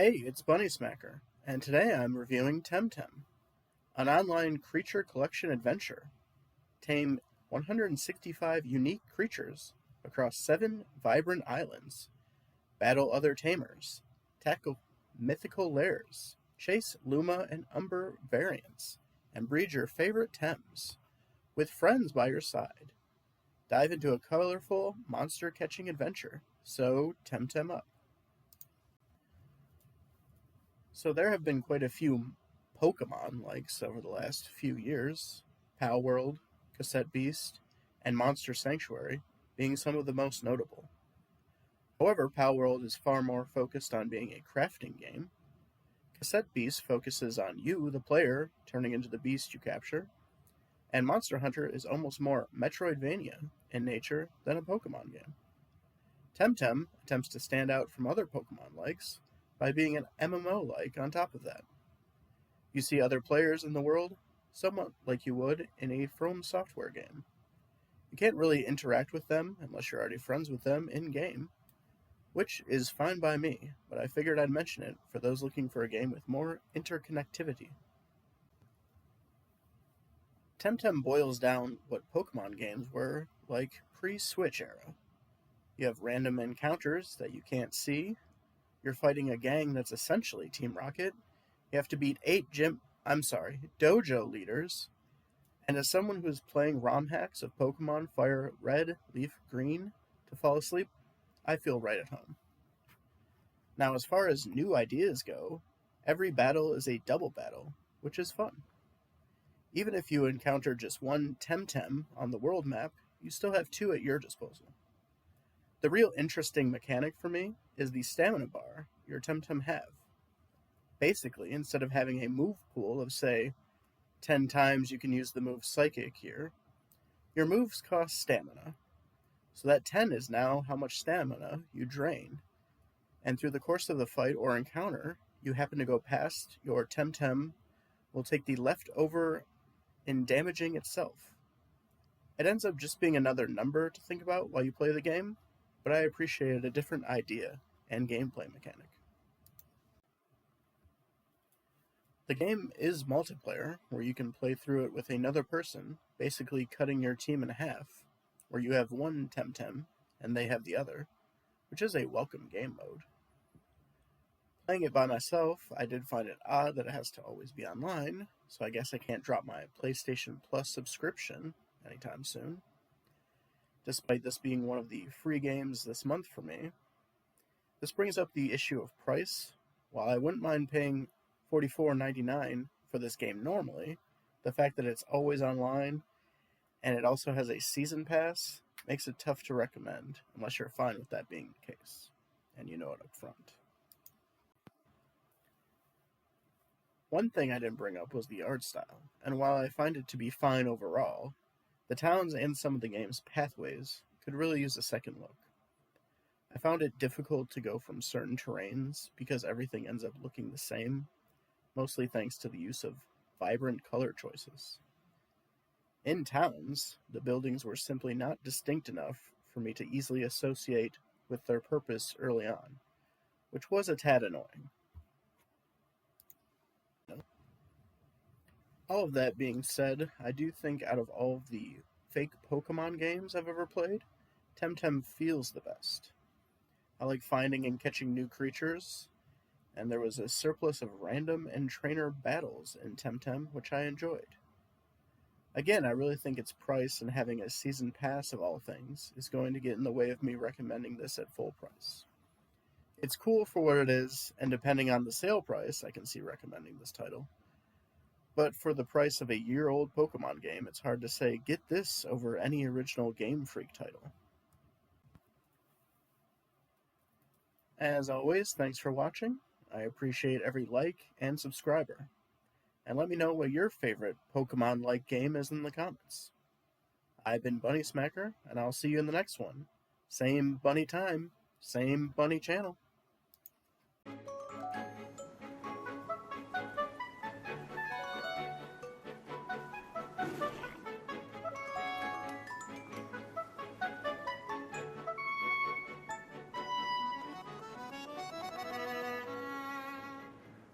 Hey, it's Bunnysmacker, and today I'm reviewing Temtem, an online creature collection adventure. Tame 165 unique creatures across 7 vibrant islands, battle other tamers, tackle mythical lairs, chase Luma and Umbra variants, and breed your favorite Tems, with friends by your side. Dive into a colorful monster catching adventure, so Temtem up. So there have been quite a few Pokemon likes over the last few years, Pal World, Cassette Beast, and Monster Sanctuary being some of the most notable. However, Pal World is far more focused on being a crafting game. Cassette Beast focuses on you, the player, turning into the beast you capture, and Monster Hunter is almost more Metroidvania in nature than a Pokemon game. Temtem attempts to stand out from other Pokemon likes by being an MMO like on top of that. You see other players in the world somewhat like you would in a From Software game. You can't really interact with them unless you're already friends with them in game, which is fine by me, but I figured I'd mention it for those looking for a game with more interconnectivity. Temtem boils down what Pokemon games were like pre-Switch era. You have random encounters that you can't see. You're fighting a gang that's essentially Team Rocket. You have to beat 8 dojo leaders. And as someone who's playing ROM hacks of Pokemon Fire Red, Leaf Green to fall asleep, I feel right at home. Now, as far as new ideas go, every battle is a double battle, which is fun. Even if you encounter just one Temtem on the world map, you still have 2 at your disposal. The real interesting mechanic for me is the stamina bar your Temtem have. Basically, instead of having a move pool of, say, 10 times you can use the move Psychic here, your moves cost stamina. So that 10 is now how much stamina you drain. And through the course of the fight or encounter, you happen to go past, your Temtem will take the leftover in damaging itself. It ends up just being another number to think about while you play the game, but I appreciated a different idea and gameplay mechanic. The game is multiplayer, where you can play through it with another person, basically cutting your team in half, where you have one Temtem and they have the other, which is a welcome game mode. Playing it by myself, I did find it odd that it has to always be online, so I guess I can't drop my PlayStation Plus subscription anytime soon. Despite this being one of the free games this month for me. This brings up the issue of price. While I wouldn't mind paying $44.99 for this game normally, the fact that it's always online and it also has a season pass makes it tough to recommend, unless you're fine with that being the case, and you know it up front. One thing I didn't bring up was the art style, and while I find it to be fine overall, the towns and some of the game's pathways could really use a second look. I found it difficult to go from certain terrains because everything ends up looking the same, mostly thanks to the use of vibrant color choices. In towns, the buildings were simply not distinct enough for me to easily associate with their purpose early on, which was a tad annoying. All of that being said, I do think out of all of the fake Pokemon games I've ever played, Temtem feels the best. I like finding and catching new creatures, and there was a surplus of random and trainer battles in Temtem, which I enjoyed. Again, I really think its price and having a season pass of all things is going to get in the way of me recommending this at full price. It's cool for what it is, and depending on the sale price, I can see recommending this title. But for the price of a year-old Pokemon game, it's hard to say, get this over any original Game Freak title. As always, thanks for watching. I appreciate every like and subscriber. And let me know what your favorite Pokemon-like game is in the comments. I've been Bunnysmacker, and I'll see you in the next one. Same bunny time, same bunny channel.